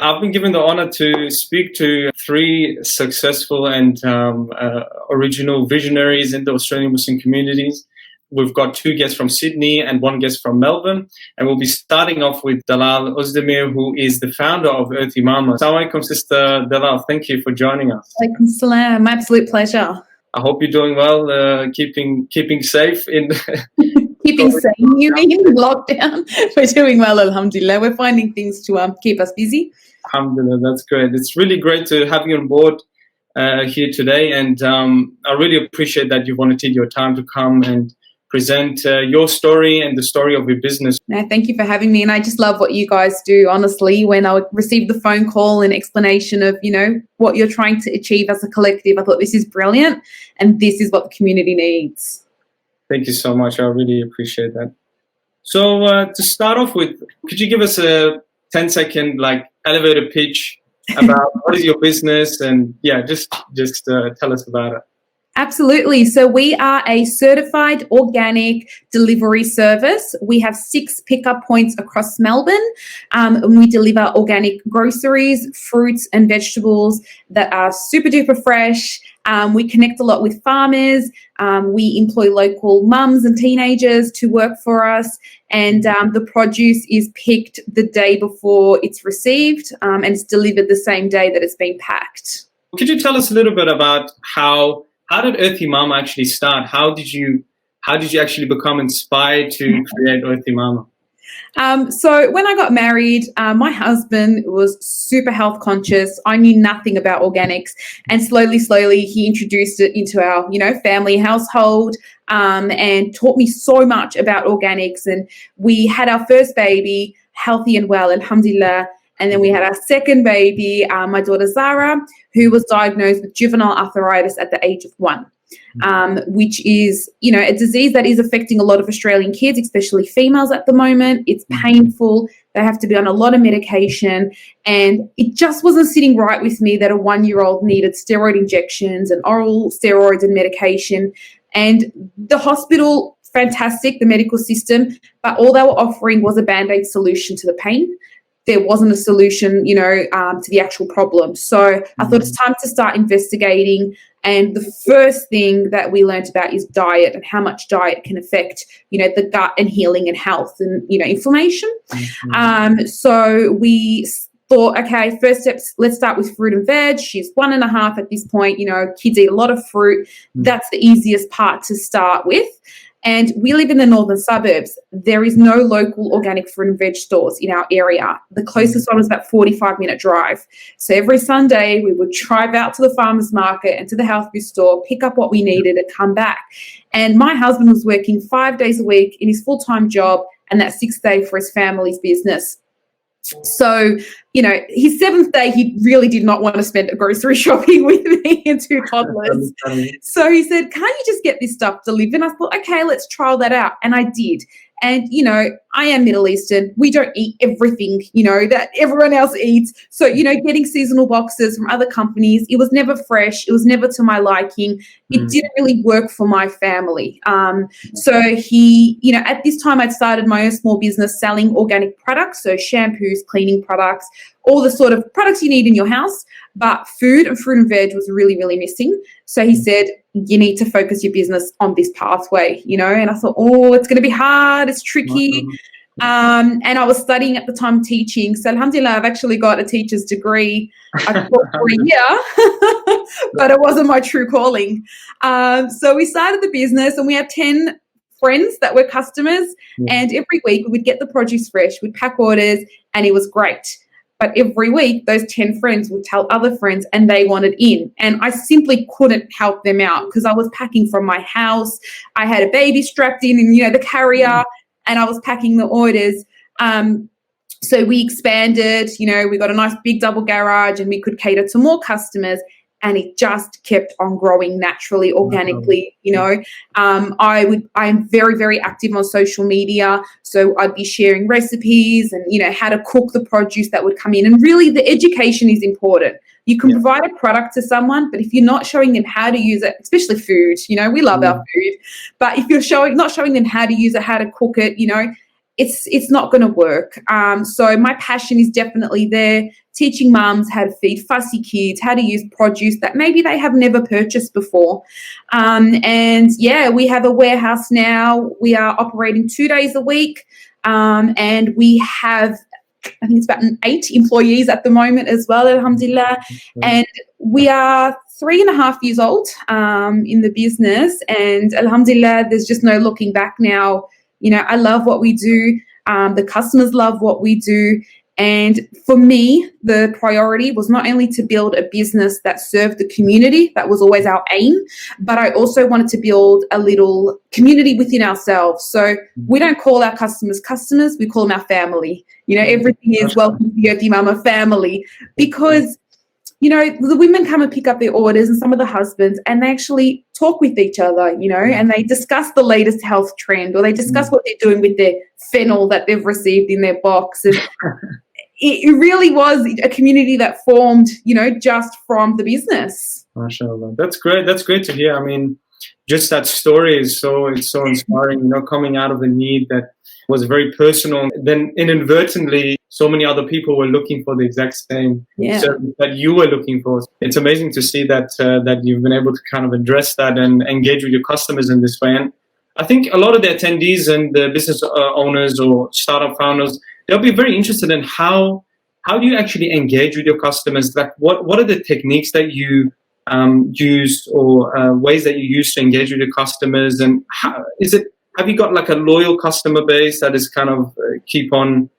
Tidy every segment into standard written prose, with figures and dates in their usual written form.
I've been given the honor to speak to three successful and original visionaries in the Australian Muslim communities. We've got two guests from Sydney and one guest from Melbourne. And we'll be starting off with Dalal Ozdemir, who is the founder of EarthyMamma. Assalamu alaikum, Sister Dalal. Thank you for joining us. Alaikum salam. My absolute pleasure. I hope you're doing well, keeping safe in... Keeping sane, you mean, in lockdown? We're doing well, alhamdulillah. We're finding things to keep us busy. Alhamdulillah, that's great. It's really great to have you on board here today. And I really appreciate that you volunteered your time to come and present your story and the story of your business. No, thank you for having me. And I just love what you guys do, honestly. When I received the phone call and explanation of, what you're trying to achieve as a collective, I thought this is brilliant and this is what the community needs. Thank you so much. I really appreciate that. So to start off with, could you give us a 10-second elevator pitch about what is your business? And just tell us about it. Absolutely. So we are a certified organic delivery service. We have 6 pickup points across Melbourne. And we deliver organic groceries, fruits and vegetables that are super duper fresh. We connect a lot with farmers. We employ local mums and teenagers to work for us. And the produce is picked the day before it's received and it's delivered the same day that it's been packed. Could you tell us a little bit about how did EarthyMamma actually start? How did you actually become inspired to create EarthyMamma? So when I got married, my husband was super health conscious. I knew nothing about organics, and slowly he introduced it into our, family household, and taught me so much about organics. And we had our first baby healthy and well, alhamdulillah. And then we had our second baby, my daughter Zara, who was diagnosed with juvenile arthritis at the age of 1, which is, a disease that is affecting a lot of Australian kids, especially females at the moment. It's painful. They have to be on a lot of medication. And it just wasn't sitting right with me that a 1-year-old needed steroid injections and oral steroids and medication. And the hospital, fantastic, the medical system, but all they were offering was a Band-Aid solution to the pain. There wasn't a solution, to the actual problem. So I thought it's time to start investigating. And the first thing that we learned about is diet and how much diet can affect, the gut and healing and health and, inflammation. So we thought, okay, first steps, let's start with fruit and veg. She's 1.5 at this point. Kids eat a lot of fruit. That's the easiest part to start with. And we live in the northern suburbs. There is no local organic fruit and veg stores in our area. The closest one was about 45-minute drive. So every Sunday we would drive out to the farmer's market and to the health food store, pick up what we needed and come back. And my husband was working 5 days a week in his full-time job and that 6th day for his family's business. So, his 7th day, he really did not want to spend a grocery shopping with me and 2 toddlers. So he said, can't you just get this stuff delivered? And I thought, okay, let's trial that out. And I did. And, I am Middle Eastern. We don't eat everything, that everyone else eats. So, getting seasonal boxes from other companies, it was never fresh. It was never to my liking. It didn't really work for my family. So at this time I'd started my own small business selling organic products. So shampoos, cleaning products, all the sort of products you need in your house. But food and fruit and veg was really, really missing. So he said, you need to focus your business on this pathway, and I thought, it's going to be hard. It's tricky. And I was studying at the time teaching. So alhamdulillah, I've actually got a teacher's degree. I taught for a year, but it wasn't my true calling. So we started the business and we had 10 friends that were customers. And every week we would get the produce fresh, we'd pack orders, and it was great. But every week, those 10 friends would tell other friends and they wanted in. And I simply couldn't help them out because I was packing from my house. I had a baby strapped in the carrier, and I was packing the orders. So we expanded, we got a nice big double garage and we could cater to more customers. And it just kept on growing naturally, organically, I'm very, very active on social media. So I'd be sharing recipes and, how to cook the produce that would come in. And really the education is important. You can provide a product to someone, but if you're not showing them how to use it, especially food, we love our food, but if you're not showing them how to use it, how to cook it, it's not going to work. So my passion is definitely there, teaching mums how to feed fussy kids, how to use produce that maybe they have never purchased before. And yeah, we have a warehouse now. We are operating 2 days a week, and we have, I think it's about 8 employees at the moment as well, alhamdulillah. And we are 3.5 years old in the business, and alhamdulillah, there's just no looking back now. You know, I love what we do. The customers love what we do. And for me, the priority was not only to build a business that served the community, that was always our aim, but I also wanted to build a little community within ourselves. So we don't call our customers customers, we call them our family. You know, everything is welcome to the EarthyMamma family, because you know, the women come and pick up their orders and some of the husbands, and they actually talk with each other, you know, and they discuss the latest health trend, or they discuss what they're doing with their fennel that they've received in their box. And it really was a community that formed, you know, just from the business. MashaAllah. That's great. That's great to hear. I mean, just that story is so inspiring, you know, coming out of a need that was very personal. Then inadvertently, so many other people were looking for the exact same service that you were looking for. It's amazing to see that that you've been able to kind of address that and engage with your customers in this way. And I think a lot of the attendees and the business owners or startup founders, they'll be very interested in how do you actually engage with your customers? Like what are the techniques that you use, or ways that you use to engage with your customers? And how is it? Have you got like a loyal customer base that is kind of keep on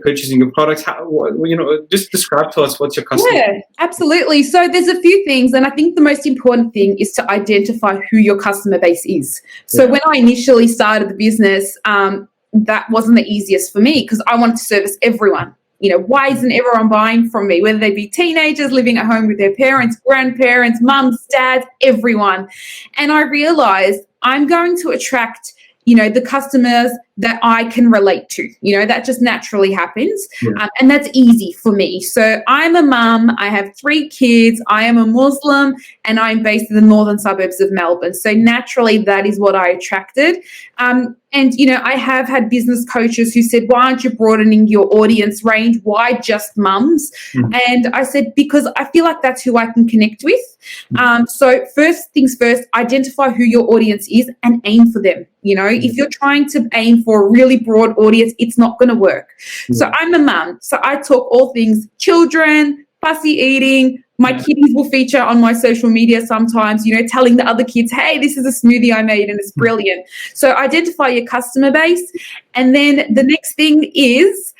purchasing your products? You know, just describe to us what's your customer. Yeah, absolutely. So there's a few things, and I think the most important thing is to identify who your customer base is. So when I initially started the business, that wasn't the easiest for me because I wanted to service everyone. You know, why isn't everyone buying from me? Whether they be teenagers living at home with their parents, grandparents, mums, dads, everyone. And I realized I'm going to attract, you know, the customers that I can relate to. You know, that just naturally happens. And that's easy for me. So I'm a mum, I have 3 kids, I am a Muslim, and I'm based in the northern suburbs of Melbourne. So naturally, that is what I attracted. And, you know, I have had business coaches who said, why aren't you broadening your audience range? Why just mums? And I said, because I feel like that's who I can connect with. So first things first, identify who your audience is and aim for them. You know, if you're trying to aim for a really broad audience, it's not going to work. So I'm a mum. So I talk all things children, fussy eating. My kiddies will feature on my social media sometimes, you know, telling the other kids, hey, this is a smoothie I made and it's brilliant. So identify your customer base. And then the next thing is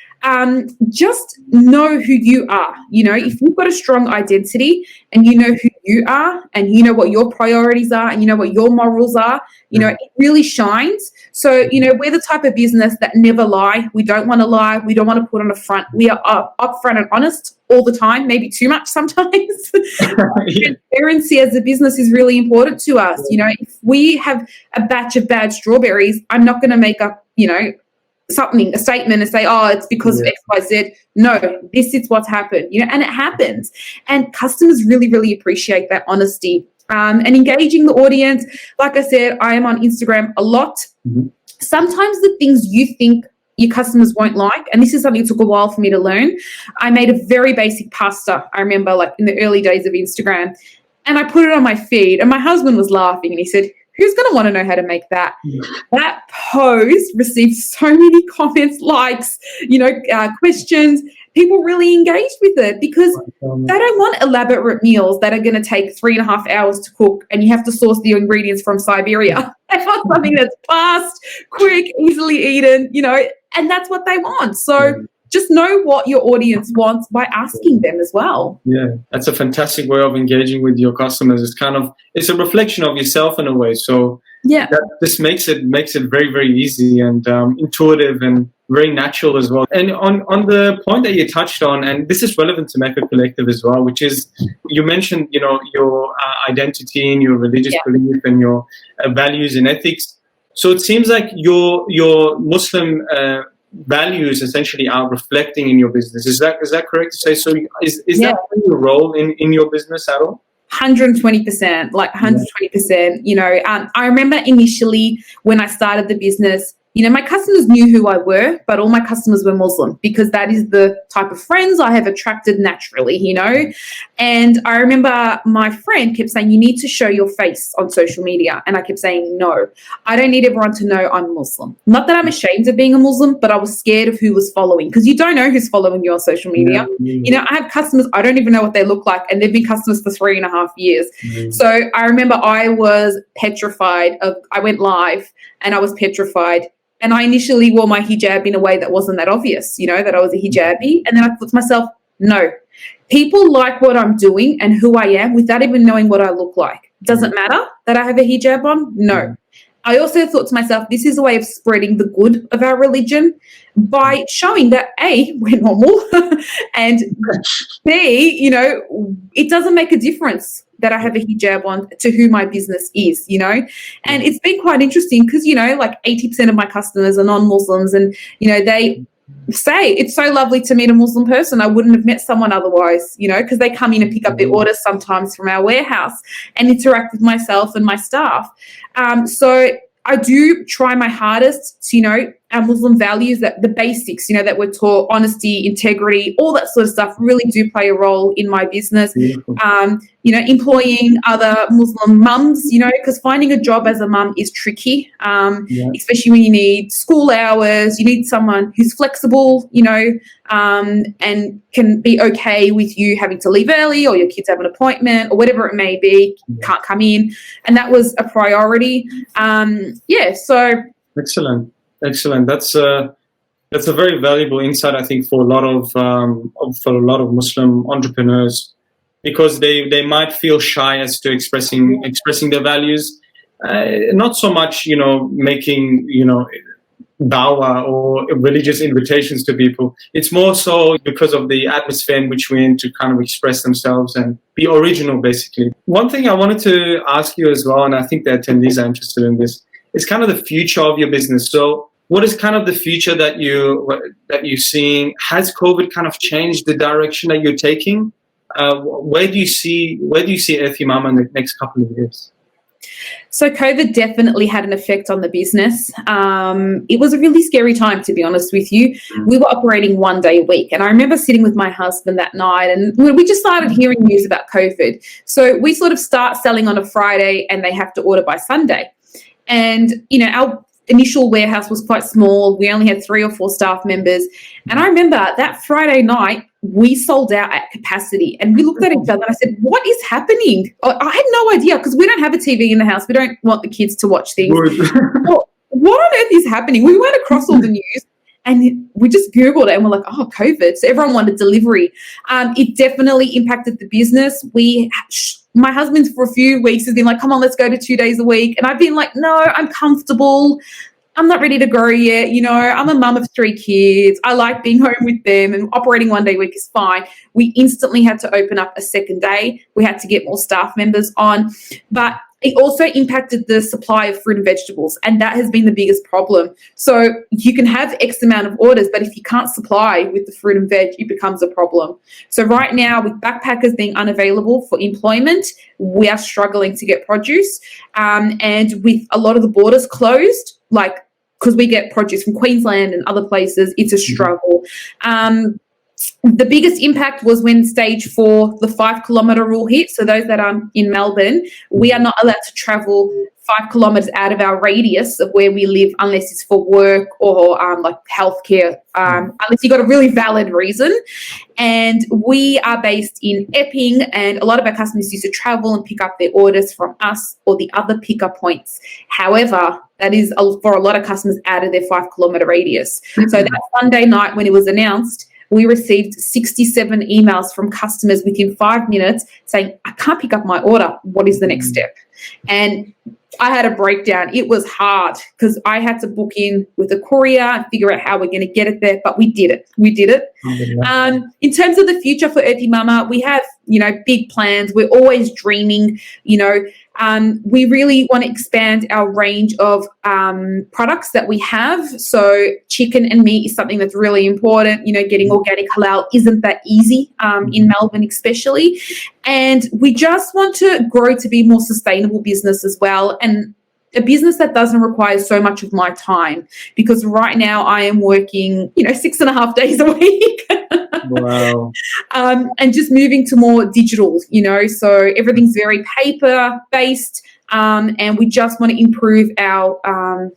just know who you are. You know, if you've got a strong identity and you know who you are and you know what your priorities are and you know what your morals are, you know, it really shines. So, you know, we're the type of business that never lie. We don't want to lie. We don't want to put on a front. We are upfront and honest all the time, maybe too much sometimes. Transparency as a business is really important to us. You know, if we have a batch of bad strawberries, I'm not going to make up, you know, a statement and say, oh, it's because of X, Y, Z. No, this is what's happened, you know, and it happens. And customers really, really appreciate that honesty. And engaging the audience. Like I said, I am on Instagram a lot. Sometimes the things you think your customers won't like, and this is something that took a while for me to learn. I made a very basic pasta, I remember, like in the early days of Instagram, and I put it on my feed, and my husband was laughing, and he said, who's going to want to know how to make that? That post received so many comments, likes, you know, questions. People really engaged with it because they don't want elaborate meals that are going to take 3.5 hours to cook and you have to source the ingredients from Siberia. They want something that's fast, quick, easily eaten, you know, and that's what they want. So just know what your audience wants by asking them as well. Yeah, that's a fantastic way of engaging with your customers. It's a reflection of yourself in a way. So that just makes it very, very easy and intuitive and very natural as well. And on the point that you touched on, and this is relevant to MECA Collective as well, which is you mentioned, you know, your identity and your religious belief and your values and ethics. So it seems like your Muslim values essentially are reflecting in your business. Is that correct to say? So is that your role in your business at all? 120%, like 120%. You know, I remember initially when I started the business, my customers knew who I were, but all my customers were Muslim because that is the type of friends I have attracted naturally, And I remember my friend kept saying, you need to show your face on social media. And I kept saying, no, I don't need everyone to know I'm Muslim. Not that I'm ashamed of being a Muslim, but I was scared of who was following, because you don't know who's following you on social media. I have customers, I don't even know what they look like, and they've been customers for 3.5 years. So I remember I was petrified I went live and I was petrified. And I initially wore my hijab in a way that wasn't that obvious, that I was a hijabi. And then I thought to myself, no, people like what I'm doing and who I am without even knowing what I look like. Doesn't matter that I have a hijab on? No. I also thought to myself, this is a way of spreading the good of our religion by showing that A, we're normal, and B, it doesn't make a difference that I have a hijab on to who my business is, And it's been quite interesting because, like 80% of my customers are non-Muslims, and, they say it's so lovely to meet a Muslim person. I wouldn't have met someone otherwise, because they come in and pick up their orders sometimes from our warehouse and interact with myself and my staff. So I do try my hardest to, our Muslim values, that the basics, that we're taught, honesty, integrity, all that sort of stuff really do play a role in my business. Employing other Muslim mums, because finding a job as a mum is tricky, especially when you need school hours, you need someone who's flexible, and can be okay with you having to leave early, or your kids have an appointment or whatever it may be, can't come in. And that was a priority. So. Excellent. That's a very valuable insight, I think, for a lot of Muslim entrepreneurs, because they might feel shy as to expressing their values. Not so much, making, dawah or religious invitations to people. It's more so because of the atmosphere in which we're in to kind of express themselves and be original, basically. One thing I wanted to ask you as well, and I think the attendees are interested in this, is kind of the future of your business. So what is kind of the future that you're seeing? Has COVID kind of changed the direction that you're taking? Where do you see EarthyMamma in the next couple of years? So COVID definitely had an effect on the business. It was a really scary time, to be honest with you. We were operating 1 day a week. And I remember sitting with my husband that night, and we just started hearing news about COVID. So we sort of start selling on a Friday and they have to order by Sunday. And, our initial warehouse was quite small. We only had 3 or 4 staff members. And I remember that Friday night, we sold out at capacity. And we looked at each other and I said, what is happening? I had no idea, because we don't have a TV in the house. We don't want the kids to watch things. What on earth is happening? We went across all the news and we just Googled it and we're like, oh, COVID. So everyone wanted delivery. It definitely impacted the business. My husband for a few weeks has been like, come on, let's go to 2 days a week. And I've been like, no, I'm comfortable. I'm not ready to grow yet. I'm a mum of 3 kids. I like being home with them, and operating 1 day a week is fine. We instantly had to open up a second day. We had to get more staff members on. But it also impacted the supply of fruit and vegetables, and that has been the biggest problem. So you can have X amount of orders, but if you can't supply with the fruit and veg, it becomes a problem. So right now, with backpackers being unavailable for employment, we are struggling to get produce. And with a lot of the borders closed, because we get produce from Queensland and other places, it's a struggle. The biggest impact was when stage 4, the 5-kilometre rule hit. So those that are in Melbourne, we are not allowed to travel 5 kilometres out of our radius of where we live unless it's for work or healthcare, unless you've got a really valid reason. And we are based in Epping, and a lot of our customers used to travel and pick up their orders from us or the other picker points. However, that is for a lot of customers out of their 5-kilometre radius. So that Sunday night when it was announced, we received 67 emails from customers within 5 minutes saying, I can't pick up my order. What is the next step? And I had a breakdown. It was hard because I had to book in with a courier and figure out how we're going to get it there, but we did it. In terms of the future for EarthyMamma, we have, big plans. We're always dreaming, we really want to expand our range of products that we have. So chicken and meat is something that's really important. Getting organic halal isn't that easy in Melbourne especially. And we just want to grow to be more sustainable business as well. And a business that doesn't require so much of my time, because right now I am working, 6.5 days a week. Wow. And just moving to more digital, so everything's very paper based, and we just want to improve our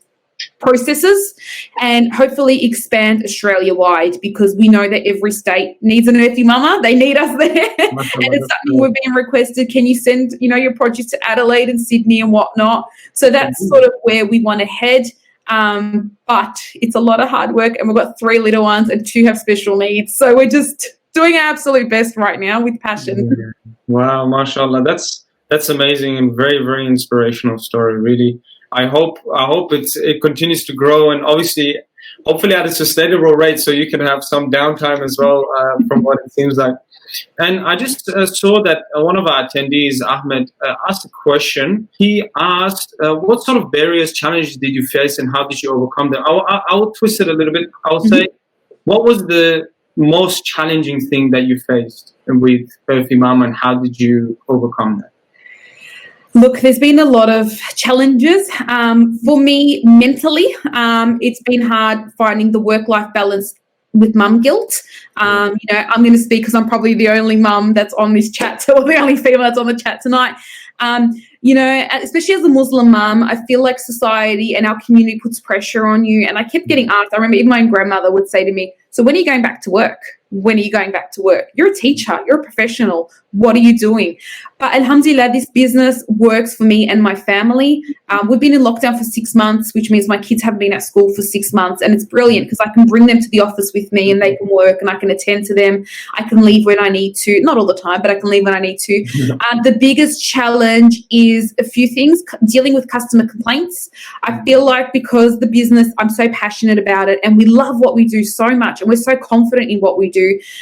processes and hopefully expand Australia-wide, because we know that every state needs an EarthyMamma. They need us there. And it's something we're being requested. Can you send, your produce to Adelaide and Sydney and whatnot? So that's sort of where we want to head. But it's a lot of hard work, and we've got 3 little ones and 2 have special needs. So we're just doing our absolute best right now with passion. Wow, mashallah. That's amazing and very, very inspirational story, really. I hope it continues to grow, and hopefully at a sustainable rate, so you can have some downtime as well, from what it seems like. And I just saw that one of our attendees, Ahmed, asked a question. He asked, what sort of barriers, challenges did you face, and how did you overcome them? I will twist it a little bit. I will say, what was the most challenging thing that you faced with EarthyMamma, and how did you overcome that? Look, there's been a lot of challenges. For me, mentally, it's been hard finding the work-life balance with mum guilt. I'm going to speak because I'm probably the only mum that's on this chat, or the only female that's on the chat tonight. Especially as a Muslim mum, I feel like society and our community puts pressure on you. And I kept getting asked, I remember even my grandmother would say to me, so when are you going back to work? When are you going back to work? You're a teacher, you're a professional. What are you doing? But alhamdulillah, this business works for me and my family. We've been in lockdown for 6 months, which means my kids haven't been at school for 6 months. And it's brilliant because I can bring them to the office with me and they can work and I can attend to them. I can leave when I need to, not all the time, but I can leave when I need to. The biggest challenge is a few things, dealing with customer complaints. I feel like because the business, I'm so passionate about it and we love what we do so much and we're so confident in what we do,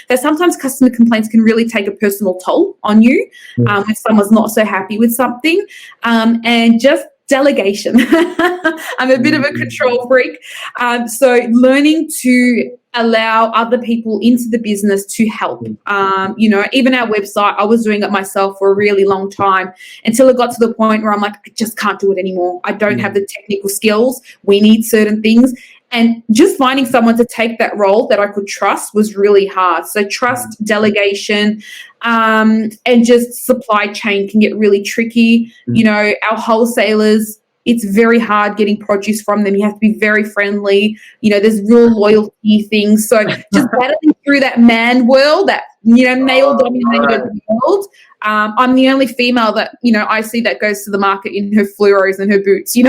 that sometimes customer complaints can really take a personal toll on you when someone's not so happy with something. And just delegation. I'm a bit of a control freak. So learning to allow other people into the business to help. Even our website, I was doing it myself for a really long time until it got to the point where I'm like, I just can't do it anymore. I don't have the technical skills. We need certain things. And just finding someone to take that role that I could trust was really hard. So trust, delegation, and just supply chain can get really tricky. Our wholesalers, it's very hard getting produce from them. You have to be very friendly. There's real loyalty things. So just battling through that man world, that, male-dominated world. I'm the only female that, I see that goes to the market in her fluoros and her boots, so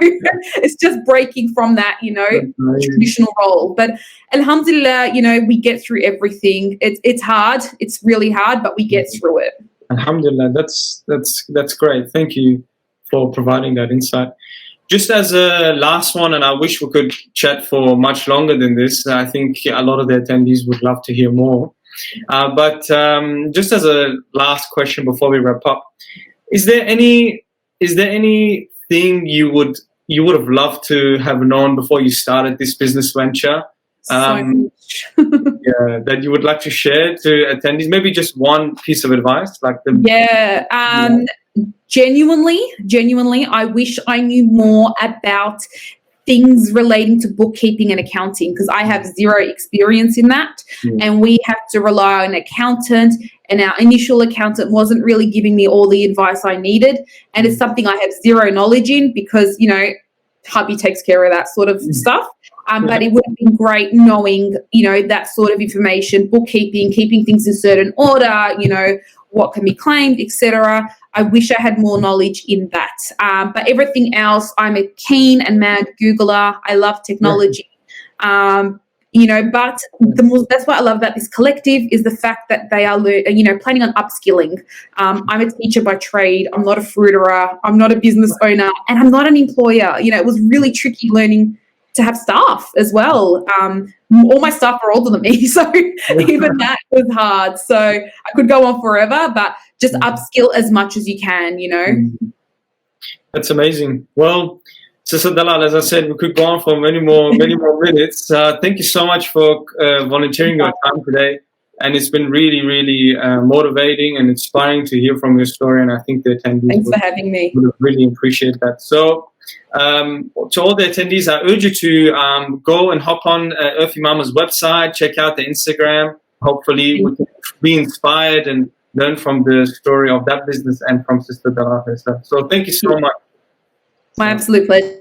it's just breaking from that, traditional role. But alhamdulillah, we get through everything. It's hard. It's really hard, but we get through it. Alhamdulillah. That's great. Thank you for providing that insight. Just as a last one, and I wish we could chat for much longer than this. I think a lot of the attendees would love to hear more. But just as a last question before we wrap up, is there anything you would have loved to have known before you started this business venture? That you would like to share to attendees? Maybe just one piece of advice, Genuinely, I wish I knew more about things relating to bookkeeping and accounting, because I have zero experience in that. And we have to rely on an accountant, and our initial accountant wasn't really giving me all the advice I needed. And it's something I have zero knowledge in because, hubby takes care of that sort of stuff. But it would have been great knowing, that sort of information, bookkeeping, keeping things in certain order, what can be claimed, etc. I wish I had more knowledge in that. But everything else, I'm a keen and mad Googler. I love technology. But that's what I love about this collective is the fact that they are, planning on upskilling. I'm a teacher by trade. I'm not a fruiterer. I'm not a business owner, and I'm not an employer. It was really tricky learning to have staff as well. All my staff are older than me, so even that was hard. So I could go on forever, but just upskill as much as you can, That's amazing. Well, Sister Dalal, as I said, we could go on for many more minutes. Thank you so much for volunteering your time today. And it's been really, really motivating and inspiring to hear from your story. And I think the attendees for having me. would really appreciate that. So To all the attendees, I urge you to go and hop on EarthyMamma's website, check out the Instagram. Hopefully, we can be inspired and learn from the story of that business and from Sister Dalal herself. So thank you so much. My absolute pleasure.